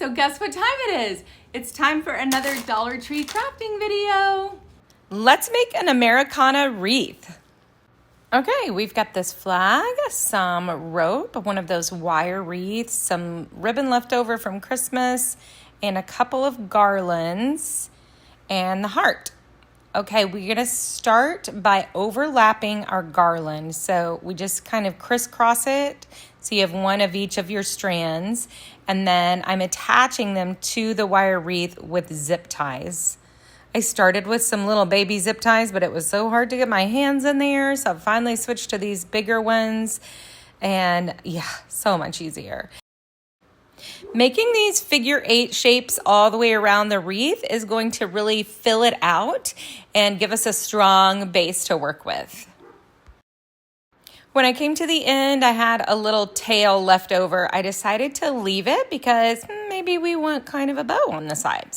So guess what time it is? It's time for another Dollar Tree crafting video. Let's make an Americana wreath. Okay, we've got this flag, some rope, one of those wire wreaths, some ribbon left over from Christmas, and a couple of garlands, and the heart. Okay, we're gonna start by overlapping our garland. So we just kind of crisscross it. So you have one of each of your strands. And then I'm attaching them to the wire wreath with zip ties. I started with some little baby zip ties, but it was so hard to get my hands in there. So I finally switched to these bigger ones. And yeah, so much easier. Making these figure 8 shapes all the way around the wreath is going to really fill it out and give us a strong base to work with. When I came to the end, I had a little tail left over. I decided to leave it because maybe we want kind of a bow on the side.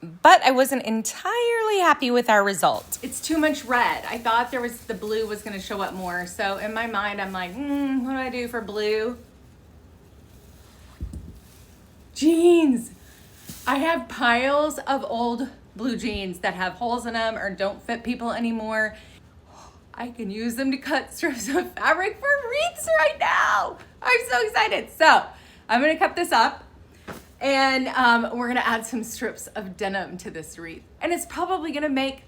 But I wasn't entirely happy with our result. It's too much red. I thought the blue was going to show up more. So in my mind, I'm like, what do I do for blue? Jeans. I have piles of old blue jeans that have holes in them or don't fit people anymore. I can use them to cut strips of fabric for wreaths right now. I'm so excited. So I'm gonna cut this up and we're gonna add some strips of denim to this wreath. And it's probably gonna make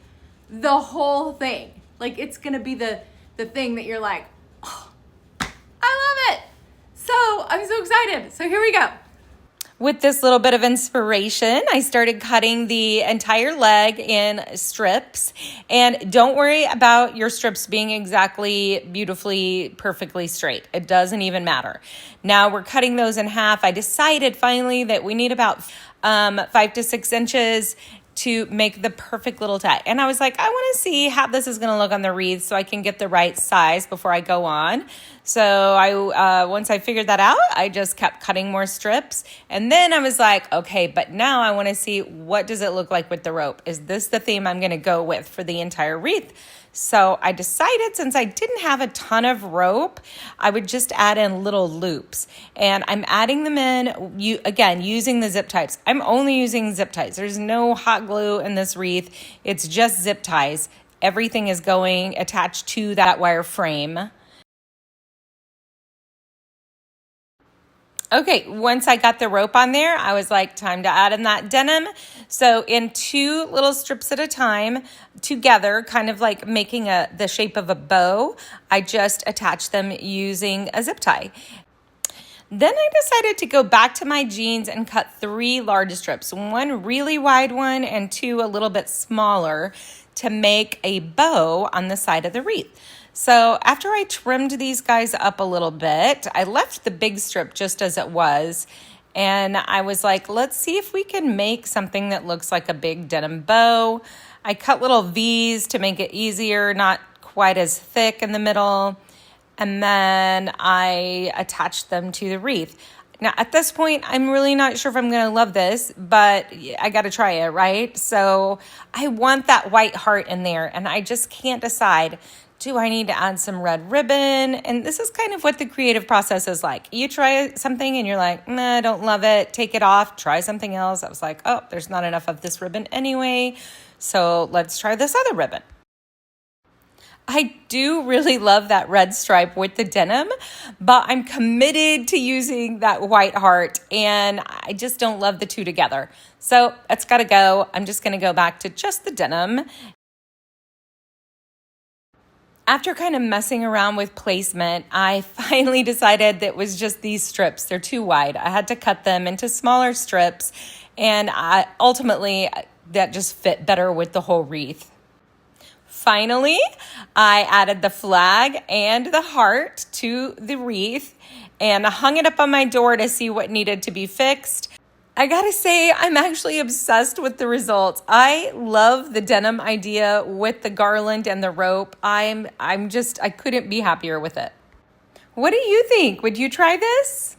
the whole thing. Like it's gonna be the thing that you're like, oh, I love it. So I'm so excited. So here we go. With this little bit of inspiration, I started cutting the entire leg in strips. And don't worry about your strips being exactly, beautifully, perfectly straight. It doesn't even matter. Now we're cutting those in half. I decided finally that we need about 5 to 6 inches to make the perfect little tie. And I was like, I want to see how this is going to look on the wreath so I can get the right size before I go on. So once I figured that out, I just kept cutting more strips. And then I was like, okay, but now I want to see what does it look like with the rope? Is this the theme I'm going to go with for the entire wreath? So I decided since I didn't have a ton of rope, I would just add in little loops. And I'm adding them in, again, using the zip ties. I'm only using zip ties. There's no hot glue in this wreath. It's just zip ties. Everything is going attached to that wire frame. Okay, once I got the rope on there, I was like, time to add in that denim. So in 2 little strips at a time together, kind of like making the shape of a bow, I just attached them using a zip tie. Then I decided to go back to my jeans and cut 3 large strips, 1 really wide one and 2 a little bit smaller to make a bow on the side of the wreath. So after I trimmed these guys up a little bit, I left the big strip just as it was. And I was like, let's see if we can make something that looks like a big denim bow. I cut little V's to make it easier, not quite as thick in the middle. And then I attached them to the wreath. Now, at this point, I'm really not sure if I'm going to love this, but I got to try it, right? So I want that white heart in there, and I just can't decide. Do I need to add some red ribbon? And this is kind of what the creative process is like. You try something and you're like, nah, I don't love it. Take it off, try something else. I was like, oh, there's not enough of this ribbon anyway. So let's try this other ribbon. I do really love that red stripe with the denim, but I'm committed to using that white heart and I just don't love the two together. So it's got to go. I'm just going to go back to just the denim. After kind of messing around with placement, I finally decided that it was just these strips. They're too wide. I had to cut them into smaller strips, and ultimately that just fit better with the whole wreath. Finally, I added the flag and the heart to the wreath, and I hung it up on my door to see what needed to be fixed. I gotta say, I'm actually obsessed with the results. I love the denim idea with the garland and the rope. I couldn't be happier with it. What do you think? Would you try this?